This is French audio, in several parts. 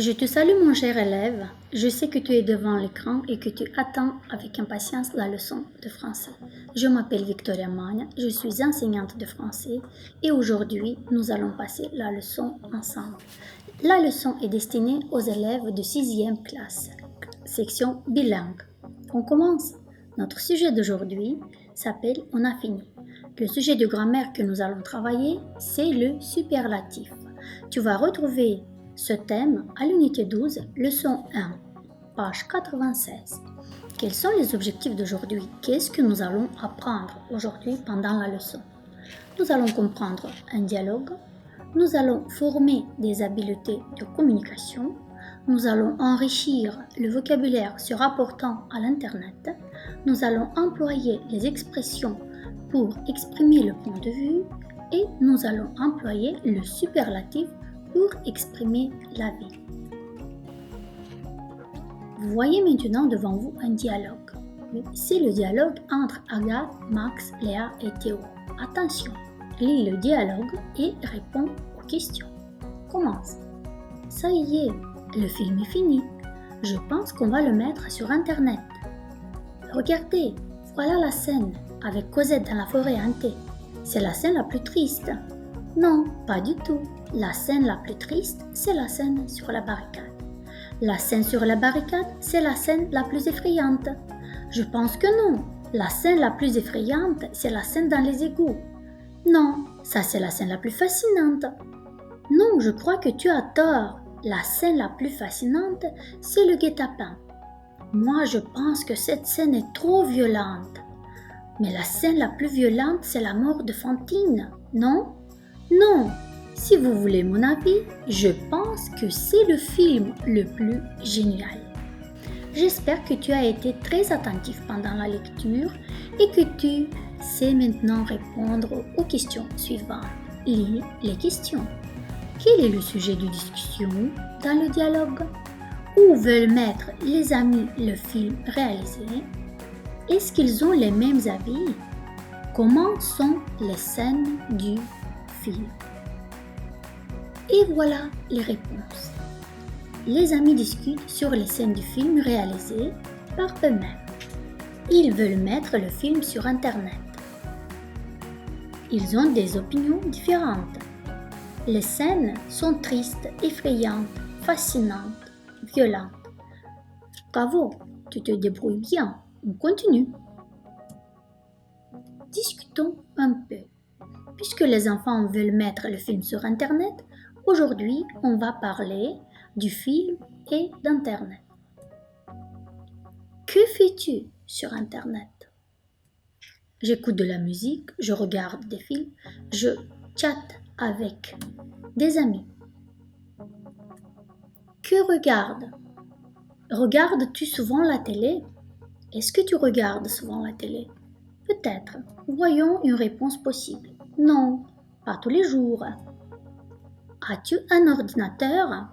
Je te salue mon cher élève, je sais que tu es devant l'écran et que tu attends avec impatience la leçon de français. Je m'appelle Victoria Magne, je suis enseignante de français et aujourd'hui nous allons passer la leçon ensemble. La leçon est destinée aux élèves de 6e classe, section bilingue. On commence. Notre sujet d'aujourd'hui s'appelle « On a fini ». Le sujet de grammaire que nous allons travailler, c'est le superlatif. Tu vas retrouver ce thème à l'unité 12, leçon 1, page 96. Quels sont les objectifs d'aujourd'hui? Qu'est-ce que nous allons apprendre aujourd'hui pendant la leçon? Nous allons comprendre un dialogue, nous allons former des habiletés de communication, nous allons enrichir le vocabulaire se rapportant à l'Internet, nous allons employer les expressions pour exprimer le point de vue et nous allons employer le superlatif pour exprimer la vie. Vous voyez maintenant devant vous un dialogue. C'est le dialogue entre Agathe, Max, Léa et Théo. Attention, lis le dialogue et réponds aux questions. Commence. Ça y est, le film est fini. Je pense qu'on va le mettre sur Internet. Regardez, voilà la scène avec Cosette dans la forêt hantée. C'est la scène la plus triste. Non, pas du tout. La scène la plus triste, c'est la scène sur la barricade. La scène sur la barricade, c'est la scène la plus effrayante. Je pense que non. La scène la plus effrayante, c'est la scène dans les égouts. Non, ça c'est la scène la plus fascinante. Non, je crois que tu as tort. La scène la plus fascinante, c'est le guet-apens. Moi, je pense que cette scène est trop violente. Mais la scène la plus violente, c'est la mort de Fantine, non? Non. Si vous voulez mon avis, je pense que c'est le film le plus génial. J'espère que tu as été très attentif pendant la lecture et que tu sais maintenant répondre aux questions suivantes. Lis les questions. Quel est le sujet de discussion dans le dialogue? Où veulent mettre les amis le film réalisé? Est-ce qu'ils ont les mêmes avis? Comment sont les scènes du film? Et voilà les réponses. Les amis discutent sur les scènes du film réalisées par eux-mêmes. Ils veulent mettre le film sur Internet. Ils ont des opinions différentes. Les scènes sont tristes, effrayantes, fascinantes, violentes. Bravo, tu te débrouilles bien. On continue. Discutons un peu. Puisque les enfants veulent mettre le film sur Internet, aujourd'hui, on va parler du film et d'Internet. Que fais-tu sur Internet? J'écoute de la musique, je regarde des films, je chatte avec des amis. Que regardes? Regardes-tu souvent la télé? Est-ce que tu regardes souvent la télé? Peut-être. Voyons une réponse possible. Non, pas tous les jours. As-tu un ordinateur?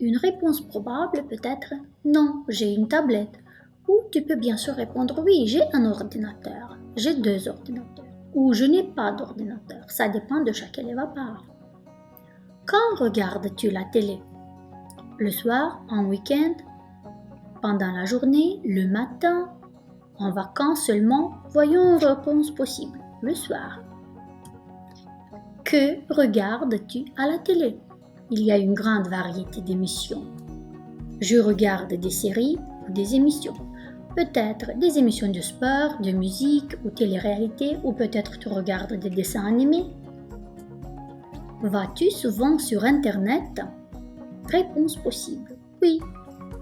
Une réponse probable peut-être non, j'ai une tablette. Ou tu peux bien sûr répondre oui, j'ai un ordinateur. J'ai 2 ordinateurs. Ou je n'ai pas d'ordinateur. Ça dépend de chaque élève à part. Quand regardes-tu la télé? Le soir, en week-end, pendant la journée, le matin, en vacances seulement? Voyons une réponse possible. Le soir. Que regardes-tu à la télé? Il y a une grande variété d'émissions. Je regarde des séries ou des émissions. Peut-être des émissions de sport, de musique ou télé-réalité, ou peut-être tu regardes des dessins animés. Vas-tu souvent sur Internet? Réponse possible. Oui,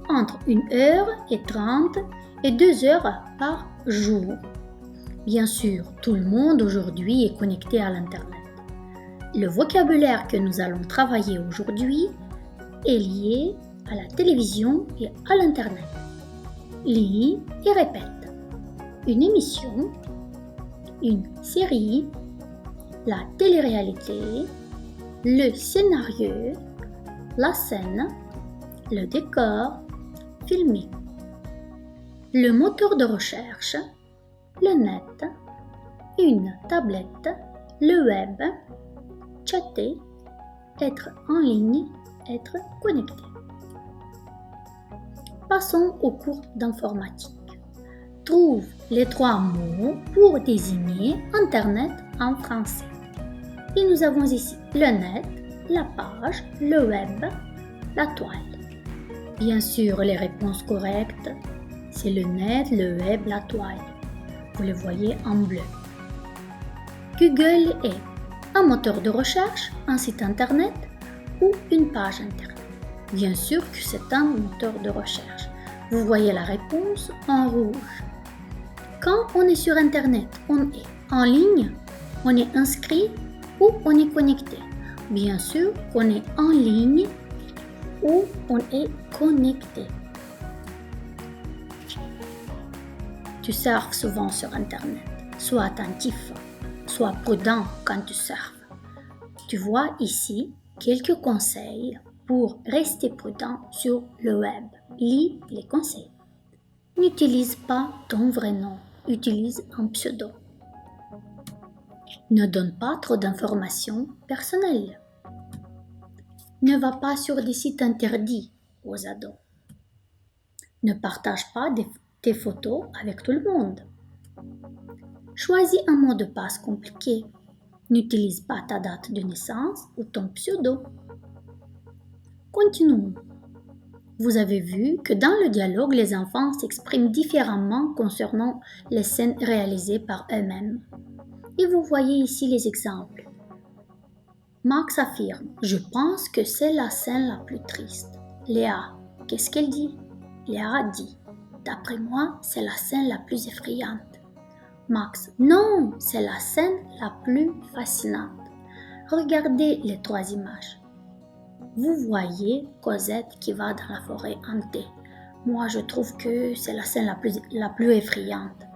entre 1h30 et 2 heures par jour. Bien sûr, tout le monde aujourd'hui est connecté à l'Internet. Le vocabulaire que nous allons travailler aujourd'hui est lié à la télévision et à l'Internet. Lis et répète. Une émission, une série, la télé-réalité, le scénario, la scène, le décor, filmé. Le moteur de recherche, le net, une tablette, le web, chatter, être en ligne, être connecté. Passons au cours d'informatique. Trouve les 3 mots pour désigner Internet en français. Et nous avons ici le net, la page, le web, la toile. Bien sûr, les réponses correctes, c'est le net, le web, la toile. Vous les voyez en bleu. Google est un moteur de recherche, un site internet ou une page internet. Bien sûr que c'est un moteur de recherche. Vous voyez la réponse en rouge. Quand on est sur internet, on est en ligne, on est inscrit ou on est connecté. Bien sûr qu'on est en ligne ou on est connecté. Tu surfes souvent sur internet. Sois attentif, sois prudent quand tu surfes. Tu vois ici quelques conseils pour rester prudent sur le web. Lis les conseils. N'utilise pas ton vrai nom, utilise un pseudo. Ne donne pas trop d'informations personnelles. Ne va pas sur des sites interdits aux ados. Ne partage pas tes photos avec tout le monde. Choisis un mot de passe compliqué. N'utilise pas ta date de naissance ou ton pseudo. Continuons. Vous avez vu que dans le dialogue, les enfants s'expriment différemment concernant les scènes réalisées par eux-mêmes. Et vous voyez ici les exemples. Max affirme « Je pense que c'est la scène la plus triste ». Léa, qu'est-ce qu'elle dit? Léa dit « D'après moi, c'est la scène la plus effrayante ». Max « Non, c'est la scène la plus fascinante ». Regardez les 3 images. Vous voyez Cosette qui va dans la forêt hantée. Moi, je trouve que c'est la scène la plus effrayante.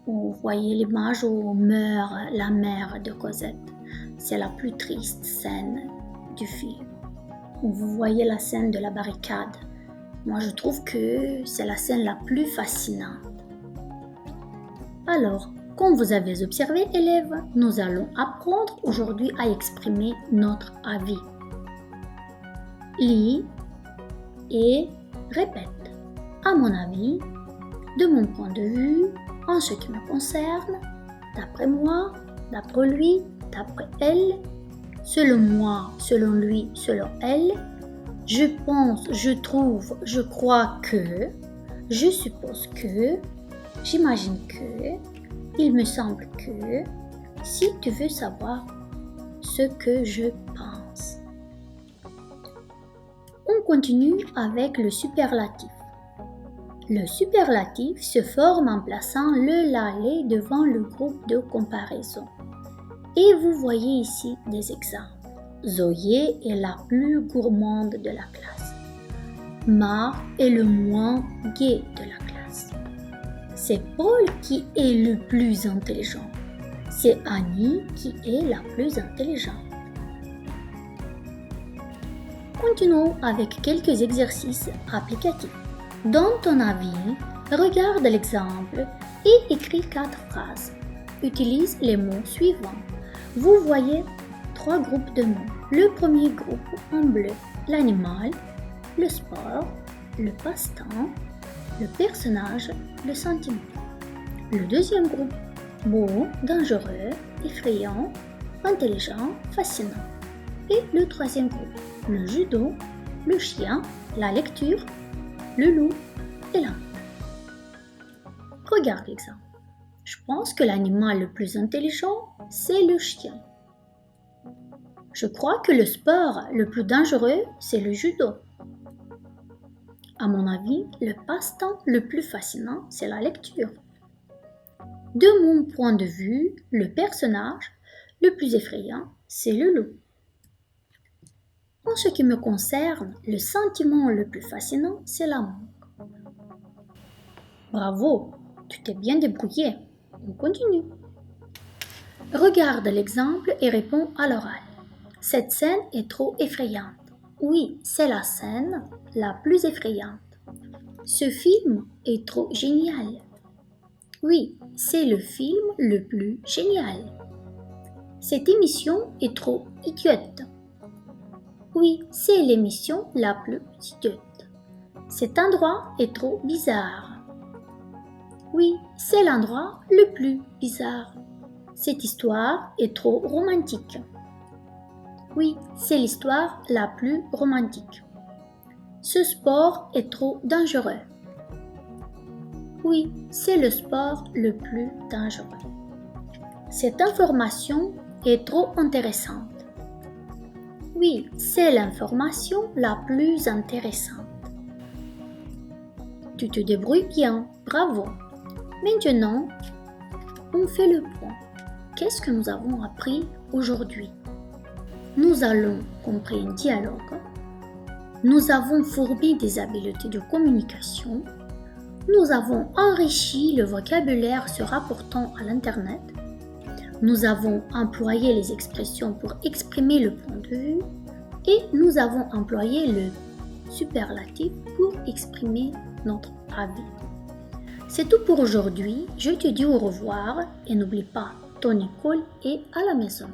Vous voyez l'image où meurt la mère de Cosette. C'est la plus triste scène du film. Vous voyez la scène de la barricade. Moi, je trouve que c'est la scène la plus fascinante. Alors, comme vous avez observé, élèves, nous allons apprendre aujourd'hui à exprimer notre avis. Lis et répète. À mon avis, de mon point de vue, en ce qui me concerne, d'après moi, d'après lui, d'après elle, selon moi, selon lui, selon elle, je pense, je trouve, je crois que, je suppose que, j'imagine que, il me semble que, si tu veux savoir ce que je pense. On continue avec le superlatif. Le superlatif se forme en plaçant le la-les devant le groupe de comparaison. Et vous voyez ici des exemples. Zoé est la plus gourmande de la classe. Marc est le moins gai de la classe. C'est Paul qui est le plus intelligent. C'est Annie qui est la plus intelligente. Continuons avec quelques exercices applicatifs. Dans ton avis, regarde l'exemple et écris 4 phrases. Utilise les mots suivants. Vous voyez 3 groupes de mots. Le premier groupe en bleu, l'animal, le sport, le passe-temps, le personnage, le sentiment. Le deuxième groupe, beau, dangereux, effrayant, intelligent, fascinant. Et le troisième groupe, le judo, le chien, la lecture, le loup et l'âne. Regarde l'exemple. Je pense que l'animal le plus intelligent, c'est le chien. Je crois que le sport le plus dangereux, c'est le judo. À mon avis, le passe-temps le plus fascinant, c'est la lecture. De mon point de vue, le personnage le plus effrayant, c'est le loup. En ce qui me concerne, le sentiment le plus fascinant, c'est l'amour. Bravo, tu t'es bien débrouillé. On continue. Regarde l'exemple et réponds à l'oral. Cette scène est trop effrayante. Oui, c'est la scène la plus effrayante. Ce film est trop génial. Oui, c'est le film le plus génial. Cette émission est trop idiote. Oui, c'est l'émission la plus idiote. Cet endroit est trop bizarre. Oui, c'est l'endroit le plus bizarre. Cette histoire est trop romantique. Oui, c'est l'histoire la plus romantique. Ce sport est trop dangereux. Oui, c'est le sport le plus dangereux. Cette information est trop intéressante. Oui, c'est l'information la plus intéressante. Tu te débrouilles bien, bravo. Maintenant, on fait le point. Qu'est-ce que nous avons appris aujourd'hui? Nous allons comprendre un dialogue. Nous avons formé des habiletés de communication. Nous avons enrichi le vocabulaire se rapportant à l'Internet. Nous avons employé les expressions pour exprimer le point de vue. Et nous avons employé le superlatif pour exprimer notre avis. C'est tout pour aujourd'hui. Je te dis au revoir et n'oublie pas, ton école est à la maison.